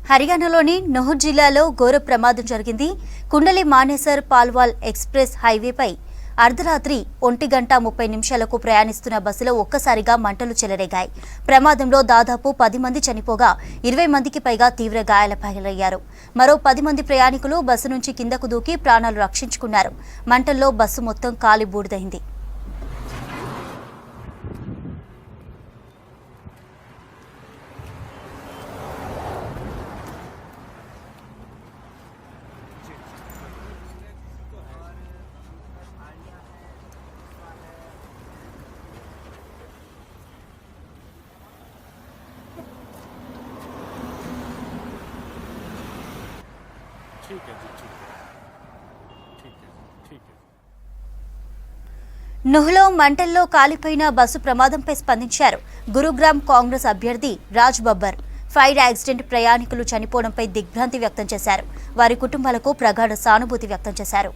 హర్యానాలోని నూహ్ జిల్లాలో ఘోర ప్రమాదం జరిగింది. కుండలి మానేసర్ పాల్వాల్ ఎక్స్ప్రెస్ హైవేపై అర్ధరాత్రి 1:30 ప్రయాణిస్తున్న బస్సులో ఒక్కసారిగా మంటలు చెలరేగాయి. ప్రమాదంలో దాదాపు 10 మంది చనిపోగా 20 మందికి పైగా తీవ్ర గాయాలయ్యారు. మరో 10 మంది ప్రయాణికులు బస్సు నుంచి కిందకు దూకి ప్రాణాలు రక్షించుకున్నారు. మంటల్లో బస్సు మొత్తం కాలి బూడిదైంది. ठीक है जी, ठीक है, ठीक है, ठीक है। నుహ్లో మంటల్లో కాలిపోయిన బస్సు ప్రమాదంపై స్పందించారు గురుగ్రామ్ కాంగ్రెస్ అభ్యర్థి రాజ్ బబ్బర్. ఫైర్ యాక్సిడెంట్ ప్రయాణికులు చనిపోవడంపై దిగ్భ్రాంతి వ్యక్తం చేశారు. వారి కుటుంబాలకు ప్రగాఢ సానుభూతి వ్యక్తం చేశారు.